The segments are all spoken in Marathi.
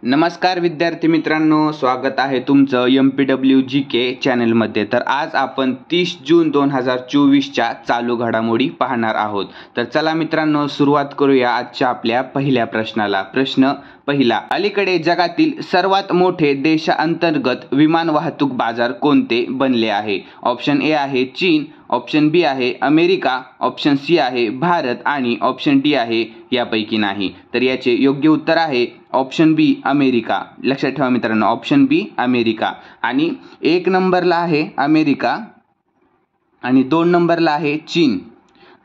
नमस्कार विद्यार्थी मित्रांनो, स्वागत आहे तुमचं MPW GK चॅनलमध्ये। तर आज आपण 30 जून 2024च्या चालू घडामोडी पाहणार आहोत। तर चला मित्रांनो, सुरुवात करूया आजच्या आपल्या पहिल्या प्रश्नाला। प्रश्न पहिला, अलीकडे जगातील सर्वात मोठे देशांतर्गत विमान वाहतूक बाजार कोणते बनले आहे? ऑप्शन ए आहे चीन, ऑप्शन बी आहे अमेरिका, ऑप्शन सी आहे भारत आणि ऑप्शन डी आहे यापैकी नाही। तर याचे योग्य उत्तर आहे ऑप्शन बी अमेरिका। लक्षात ठेवा मित्रांनो, ऑप्शन बी अमेरिका। आणि 1 नंबरला आहे अमेरिका आणि 2 नंबरला आहे चीन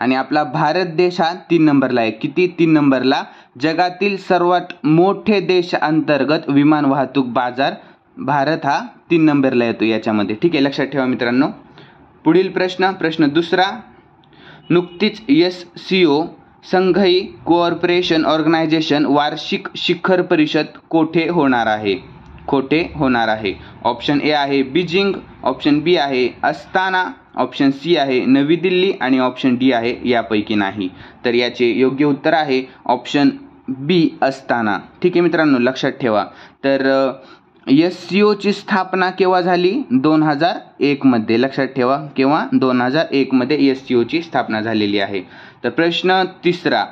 आणि आपला भारत देश हा 3 नंबरला आहे। किती? 3 नंबरला। जगातील सर्वात मोठे देशांतर्गत विमान वाहतूक बाजार भारत हा 3 नंबरला येतो याच्यामध्ये। ठीक आहे, लक्षात ठेवा मित्रांनो। पुढील प्रश्न दुसरा, नुकतीच SCO संघाई कोऑपरेशन ऑर्गनायझेशन वार्षिक शिखर परिषद कोठे होणार आहे? ऑप्शन ए आहे बीजिंग, ऑप्शन बी आहे अस्ताना, ऑप्शन सी आहे नवी दिल्ली आणि ऑप्शन डी आहे यापैकी नाही। तर याचे योग्य उत्तर आहे ऑप्शन बी अस्ताना। ठीक आहे मित्रांनो, लक्षात ठेवा। तर SCO ची स्थापना केव्हा झाली? 2001 मध्ये। लक्षात ठेवा, केव्हा? 2001 मध्ये SCO ची स्थापना झालेली आहे। तर प्रश्न तिसरा,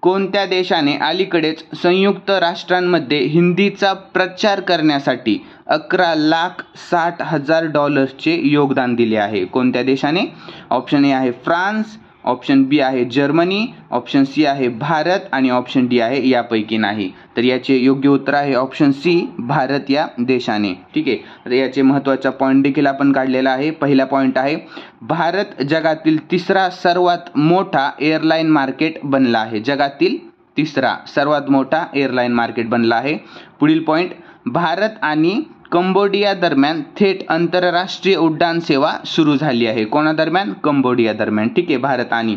कोणत्या देशाने अलीकडेच संयुक्त राष्ट्रांमध्ये हिंदीचा प्रचार करण्यासाठी $11,60,000 योगदान दिले आहे? कोणत्या देशाने? ऑप्शन ए आहे फ्रान्स, ऑप्शन बी आहे जर्मनी, ऑप्शन सी आहे भारत आणि ऑप्शन डी आहे यापैकी नाही। तर याचे योग्य उत्तर आहे ऑप्शन सी भारत या देशाने। ठीक आहे, तर याचे महत्त्वाचा पॉईंट देखील आपण काढलेला आहे। पहिला पॉईंट आहे भारत जगातील तिसरा सर्वात मोठा एअरलाइन मार्केट बनला आहे। जगातील तिसरा सर्वात मोठा एअरलाइन मार्केट बनला आहे। पुढील पॉईंट, भारत आणि कंबोडिया दरम्यान थेट आंतरराष्ट्रीय उड्डाण सेवा सुरू झाली आहे। कोणादरम्यान? कंबोडिया दरम्यान। ठीक आहे, भारत आणि।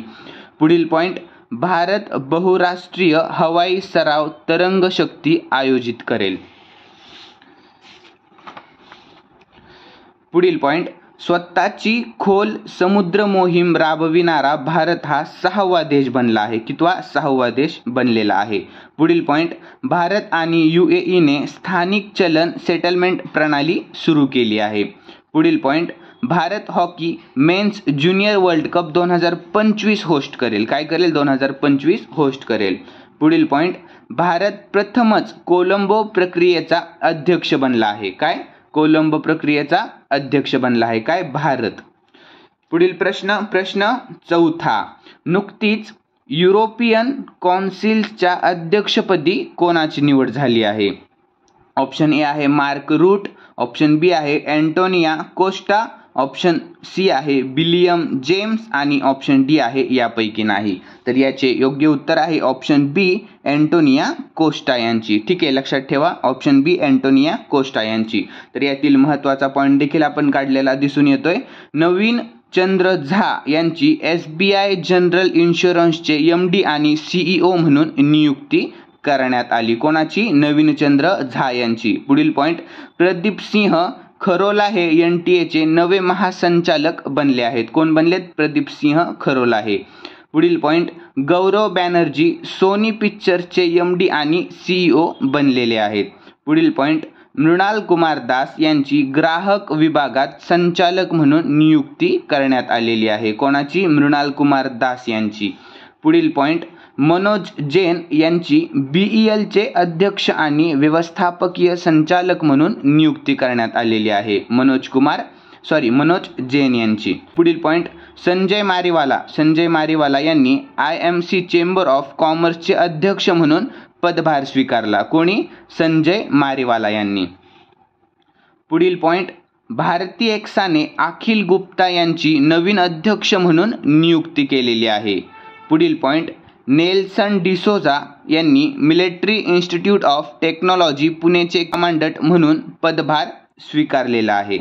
पुढील पॉईंट, भारत बहुराष्ट्रीय हवाई सराव तरंग शक्ती आयोजित करेल। पुढील पॉईंट, स्वतःची खोल समुद्र मोहीम राबविणारा भारत हा 6वा देश बनला आहे। कितवा? 6वा देश बनलेला आहे। पुढील पॉईंट, भारत आणि UAE ने स्थानिक चलन सेटलमेंट प्रणाली सुरू केली आहे। पुढील point, Bharat hockey men's junior world cup 2025 host करेल। काय करेल? 2025 होस्ट करेल। पुढील पॉईंट, भारत प्रथमच कोलंबो प्रक्रियेचा अध्यक्ष बनला आहे। काय? कोलंबो प्रक्रियेचा अध्यक्ष बनला आहे। काय? भारत। पुढील प्रश्न चौथा, नुकतीच युरोपियन कौन्सिलच्या अध्यक्षपदी कोणाची निवड झाली आहे? ऑप्शन ए आहे मार्क रूट, ऑप्शन बी आहे अँटोनिया कोस्टा, ऑप्शन सी आहे विलियम जेम्स आणि ऑप्शन डी आहे यापैकी नाही। तर याचे योग्य उत्तर आहे ऑप्शन बी अँटोनिया कोस्टा यांची। ठीक आहे, लक्षात ठेवा, ऑप्शन बी अँटोनिया कोस्टा यांची। तर यातील महत्त्वाचा पॉईंट देखील आपण काढलेला दिसून येतोय। नवीन चंद्र झा यांची SBI जनरल इन्शुरन्सचे MD आणि CEO म्हणून नियुक्ती करण्यात आली। कोणाची? नवीन चंद्र झा यांची। पुढील पॉईंट, प्रदीप सिंह खरोला हे NTA चे नवे महासंचालक बनले आहेत। कोण बनलेत? प्रदीप सिंह खरोला हे। पुढील पॉईंट, गौरव बॅनर्जी सोनी पिक्चरचे MD आणि CEO बनलेले आहेत। पुढील पॉईंट, मृणाल कुमार दास यांची ग्राहक विभागात संचालक म्हणून नियुक्ती करण्यात आलेली आहे। कोणाची? मृणाल कुमार दास यांची। पुढील पॉईंट, मनोज जैन यांची BEL चे अध्यक्ष आणि व्यवस्थापकीय संचालक म्हणून नियुक्ती करण्यात आलेली आहे। मनोज जैन यांची। पुढील पॉईंट, संजय मारीवाला यांनी IMC चेंबर ऑफ कॉमर्सचे अध्यक्ष म्हणून पदभार स्वीकारला। कोणी? संजय मारीवाला यांनी। पुढील पॉईंट, भारती एक्साने अखिल गुप्ता यांची नवीन अध्यक्ष म्हणून नियुक्ती केलेली आहे। पुढील पॉईंट, नेल्सन डिसोजा यांनी मिलिटरी इन्स्टिट्यूट ऑफ टेक्नॉलॉजी पुणेचे कमांडंट म्हणून पदभार स्वीकारलेला आहे।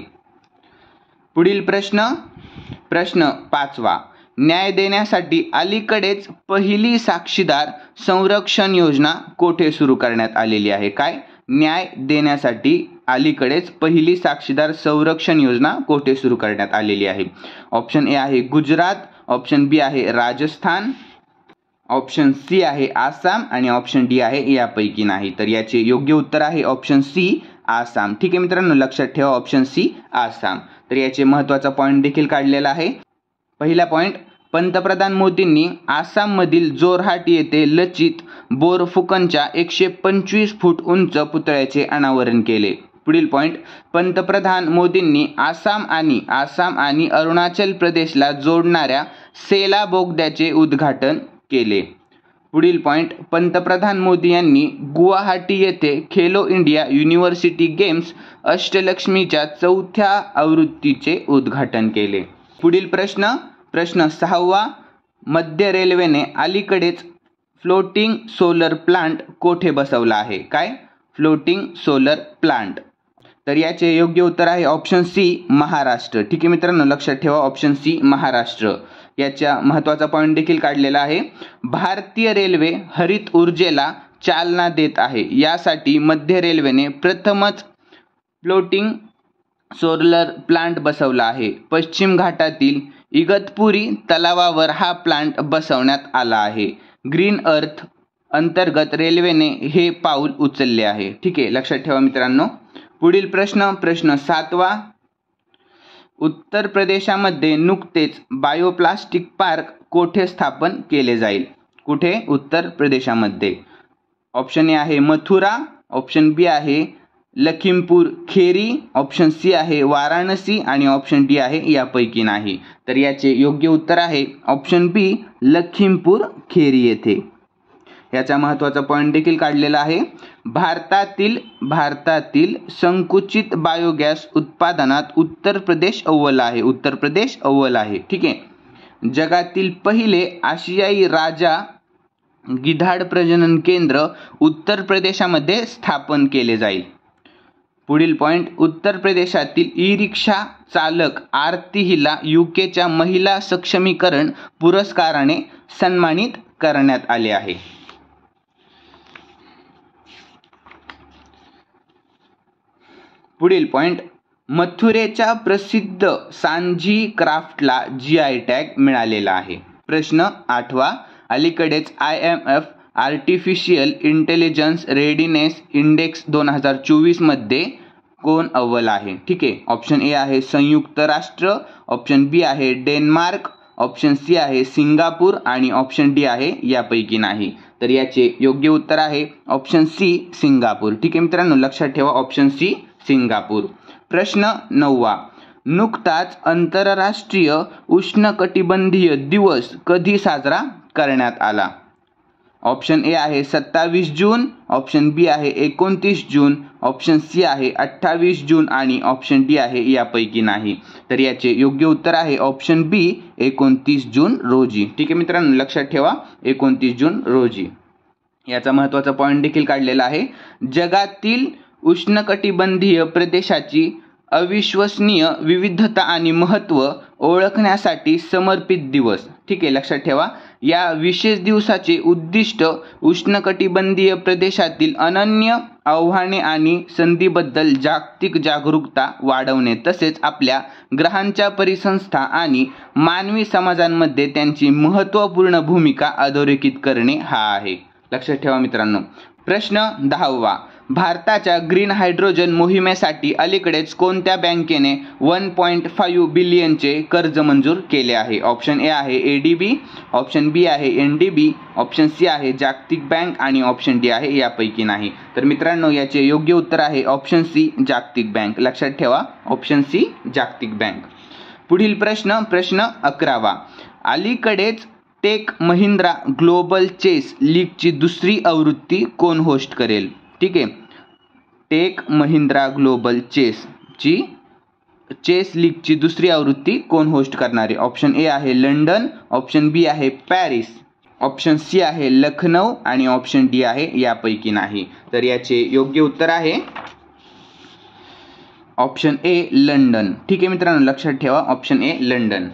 पुढील प्रश्न पाचवा, न्याय देण्यासाठी अलीकडेच पहिली साक्षीदार संरक्षण योजना कोठे सुरू करण्यात आलेली आहे? काय? न्याय देण्यासाठी अलीकडेच पहिली साक्षीदार संरक्षण योजना कोठे सुरू करण्यात आलेली आहे? ऑप्शन ए आहे गुजरात, ऑप्शन बी आहे राजस्थान, ऑप्शन सी आहे आसाम आणि ऑप्शन डी आहे यापैकी नाही. तर याचे योग्य उत्तर आहे ऑप्शन सी आसाम. ठीक आहे मित्रांनो, लक्षात ठेवा ऑप्शन सी आसाम. तर याचे महत्त्वाचा पॉईंट देखील काढलेला आहे. पहिला पॉईंट, पंतप्रधान मोदींनी आसाममधील जोरहाट येथे लचित बोरफुकनच्या 125 फूट उंच पुतळ्याचे अनावरण केले. पुढील पॉईंट, पंतप्रधान मोदींनी आसाम आणि अरुणाचल प्रदेशला जोडणाऱ्या सेला बोगद्याचे उद्घाटन केले. पुढील पॉईंट, पंतप्रधान मोदी यांनी गुवाहाटी येथे खेलो इंडिया युनिव्हर्सिटी गेम्स अष्टलक्ष्मीच्या 4थ्या आवृत्तीचे उद्घाटन केले. पुढील प्रश्न 6वा, मध्य रेल्वेने अलीकडेच फ्लोटिंग सोलर प्लांट कोठे बसवला आहे? काय? Floating solar plant. तर याचे योग्य उत्तर आहे ऑप्शन सी महाराष्ट्र. ठीक आहे मित्रांनो, लक्षात ठेवा ऑप्शन सी महाराष्ट्र. याच्या महत्त्वाचा पॉईंट देखील काढलेला आहे. भारतीय रेल्वे हरित ऊर्जेला चालना देत आहे. यासाठी मध्य रेल्वेने प्रथमच फ्लोटिंग सोलर प्लांट बसवला आहे. पश्चिम घाटातील इगतपुरी तलावावर हा प्लांट बसवण्यात आला आहे. ग्रीन अर्थ अंतर्गत रेल्वेने हे पाऊल उचलले आहे. ठीक आहे, लक्षात ठेवा मित्रांनो. पुढील प्रश्न 7वा, उत्तर प्रदेशामध्ये नुकतेच बायोप्लास्टिक पार्क कोठे स्थापन केले जाईल? कुठे? उत्तर प्रदेशामध्ये. ऑप्शन ए आहे मथुरा, ऑप्शन बी आहे लखीमपूर खेरी, ऑप्शन सी आहे वाराणसी आणि ऑप्शन डी आहे यापैकी नाही. तर याचे योग्य उत्तर आहे ऑप्शन बी लखीमपूर खेरी येथे. याचा महत्त्वाचा पॉईंट देखील काढलेला आहे. भारतातील संकुचित बायोगॅस उत्पादनात उत्तर प्रदेश अव्वल आहे. उत्तर प्रदेश अव्वल आहे. ठीक आहे. जगातील पहिले आशियाई राजा गिधाड प्रजनन केंद्र उत्तर प्रदेशामध्ये स्थापन केले जाईल. पुढील पॉईंट, उत्तर प्रदेशातील ई रिक्षा चालक आरती हिला यूकेच्या महिला सक्षमीकरण पुरस्काराने सन्मानित करण्यात आले आहे. पुढील पॉईंट, मथुरेच्या प्रसिद्ध सांजी क्राफ्टला GI टॅग मिळालेला आहे. प्रश्न 8वा, अलीकडेच IMF artificial intelligence readiness index 2024 मध्ये कोण अव्वल आहे? ठीक आहे. ऑप्शन ए आहे संयुक्त राष्ट्र, ऑप्शन बी आहे डेन्मार्क, ऑप्शन सी आहे सिंगापूर आणि ऑप्शन डी आहे यापैकी नाही. तर याचे योग्य उत्तर आहे ऑप्शन सी सिंगापूर. ठीक आहे मित्रांनो, लक्षात ठेवा ऑप्शन सी सिंगापूर. प्रश्न 9वा, नुकताच आंतरराष्ट्रीय उष्णकटिबंधीय दिवस कधी साजरा करण्यात आला? ऑप्शन ए आहे 27 जून, ऑप्शन बी आहे 29 जून, ऑप्शन सी आहे 28 जून आणि ऑप्शन डी आहे यापैकी नाही. तर याचे योग्य उत्तर आहे ऑप्शन बी 29 जून रोजी. ठीक आहे मित्रांनो, लक्षात ठेवा 29 जून रोजी. याचा महत्त्वाचा पॉईंट देखील काढलेला आहे. जगातील उष्णकटिबंधीय प्रदेशाची अविश्वसनीय विविधता आणि महत्त्व ओळखण्यासाठी समर्पित दिवस. ठीक आहे, लक्षात ठेवा. या विशेष दिवसाचे उद्दिष्ट उष्णकटिबंधीय प्रदेशातील अनन्य आव्हाने आणि संधीबद्दल जागतिक जागरूकता वाढवणे तसेच आपल्या ग्रहांच्या परिसंस्था आणि मानवी समाजांमध्ये त्यांची महत्त्वपूर्ण भूमिका अधोरेखित करणे हा आहे. लक्षात ठेवा मित्रांनो. प्रश्न 10वा, भारताच्या ग्रीन हायड्रोजन मोहिमेसाठी अलीकडेच कोणत्या बँकेने 1.5 बिलियनचे कर्ज मंजूर केले आहे? ऑप्शन ए आहे ADB, ऑप्शन बी आहे NDB, ऑप्शन सी आहे जागतिक बँक आणि ऑप्शन डी आहे यापैकी नाही. तर मित्रांनो, याचे योग्य उत्तर आहे ऑप्शन सी जागतिक बँक. लक्षात ठेवा ऑप्शन सी जागतिक बँक. पुढील प्रश्न 11वा, अलीकडेच टेक महिंद्रा ग्लोबल चेस लीगची दुसरी आवृत्ती कोण होस्ट करेल? ठीक आहे, टेक महिंद्रा ग्लोबल चेस लीगची दुसरी आवृत्ती कोण होस्ट करणार आहे? ऑप्शन ए आहे लंडन, ऑप्शन बी आहे पॅरिस, ऑप्शन सी आहे लखनौ आणि ऑप्शन डी आहे यापैकी नाही. तर याचे योग्य उत्तर आहे ऑप्शन ए लंडन. ठीक आहे मित्रांनो, लक्षात ठेवा ऑप्शन ए लंडन.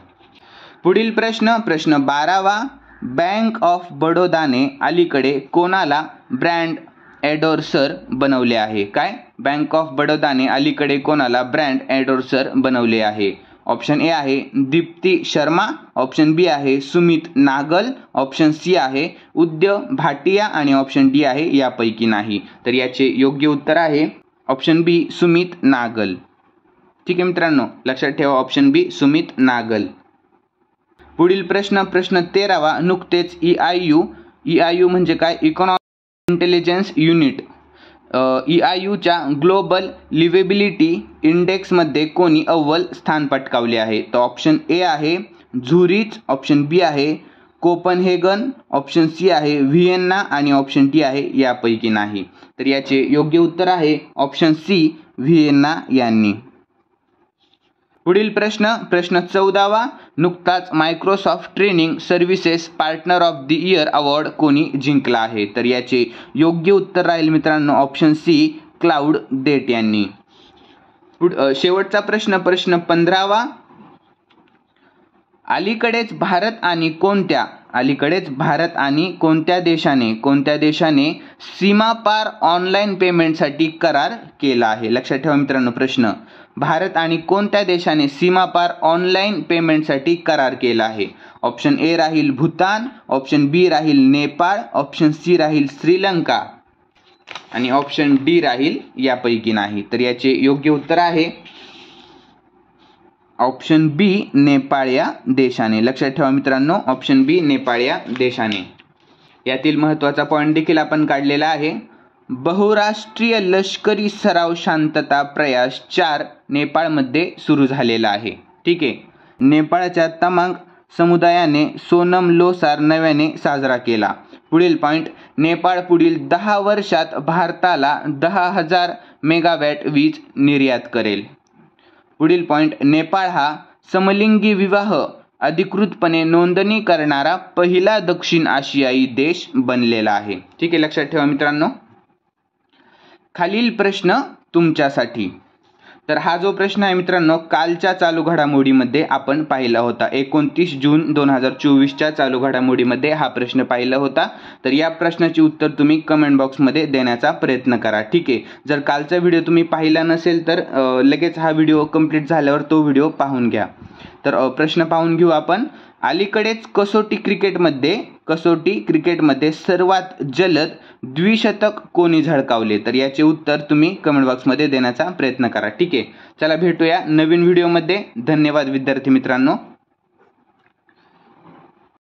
पुढील प्रश्न 12वा, बँक ऑफ बडोदाने अलीकडे कोणाला ब्रँड एडोर्सर बनवले आहे? काय? बँक ऑफ बडोदाने अलीकडे कोणाला ब्रँड एडोर्सर बनवले आहे? ऑप्शन ए आहे दीप्ती शर्मा, ऑप्शन बी आहे सुमित नागल, ऑप्शन सी आहे उदय भाटिया आणि ऑप्शन डी आहे यापैकी नाही. तर याचे योग्य उत्तर आहे ऑप्शन बी सुमित नागल. ठीक आहे मित्रांनो, लक्षात ठेवा ऑप्शन बी सुमित नागल. पुढील प्रश्न 13वा. नुकतेच EIU म्हणजे काय, इकॉनॉमिक इंटेलिजन्स युनिट, EIUच्या ग्लोबल लिव्हेबिलिटी इंडेक्समध्ये कोणी अव्वल स्थान पटकावले आहे. तर ऑप्शन ए आहे झुरिच, ऑप्शन बी आहे कोपनहेगन, ऑप्शन सी आहे व्हिएन्ना आणि ऑप्शन डी आहे यापैकी नाही. तर याचे योग्य उत्तर आहे ऑप्शन सी व्हिएन्ना यांनी. पुढील प्रश्न 14वा. नुकताच Microsoft training services partner of the year award कोणी जिंकला आहे. तर याचे योग्य उत्तर राहील मित्रांनो ऑप्शन सी क्लाउड डेट यांनी. शेवटचा प्रश्न 15वा. अलीकडेच भारत आणि कोणत्या देशाने सीमापार ऑनलाईन पेमेंटसाठी करार केला आहे. लक्षात ठेवा मित्रांनो प्रश्न, भारत आणि कोणत्या देशाने सीमापार ऑनलाईन पेमेंटसाठी करार केला आहे. ऑप्शन ए राहील भूतान, ऑप्शन बी राहील नेपाळ, ऑप्शन सी राहील श्रीलंका आणि ऑप्शन डी राहील यापैकी नाही. तर याचे योग्य उत्तर आहे ऑप्शन बी नेपाळ या देशाने. लक्षात ठेवा मित्रांनो ऑप्शन बी नेपाळ या देशाने. यातील महत्त्वाचा पॉईंट देखील आपण काढलेला आहे. बहुराष्ट्रीय लष्करी सराव शांतता प्रयास 4 नेपाळमध्ये सुरू झालेला आहे. ठीक आहे. नेपाळच्या तमांग समुदायाने सोनम लोसार नव्याने साजरा केला. पुढील पॉईंट, नेपाळ पुढील 10 वर्षात भारताला 10,000 मेगावॅट वीज निर्यात करेल. पुढील पॉईंट, नेपाळ हा समलिंगी विवाह अधिकृतपणे नोंदणी करणारा पहिला दक्षिण आशियाई देश बनलेला आहे. ठीक आहे, लक्षात ठेवा मित्रांनो. खालील प्रश्न तुमच्यासाठी. तर हा जो प्रश्न आहे मित्रांनो कालच्या चालू घडामोडीमध्ये आपण पाहिला होता. 29 जून 2024च्या चालू घडामोडीमध्ये हा प्रश्न पाहिला होता. तर या प्रश्नाचे उत्तर तुम्ही कमेंट बॉक्समध्ये देण्याचा प्रयत्न करा. ठीक आहे. जर कालचा व्हिडिओ तुम्ही पाहिला नसेल तर लगेच हा व्हिडिओ कंप्लीट झाल्यावर तो व्हिडिओ पाहून घ्या. तर प्रश्न पाहून घेऊ आपण. अलीकडेच कसोटी क्रिकेटमध्ये सर्वात जलद द्विशतक कोणी झळकावले. तर याचे उत्तर तुम्ही कमेंट बॉक्समध्ये देण्याचा प्रयत्न करा. ठीक आहे. चला भेटूया नवीन व्हिडिओमध्ये. धन्यवाद विद्यार्थी मित्रांनो.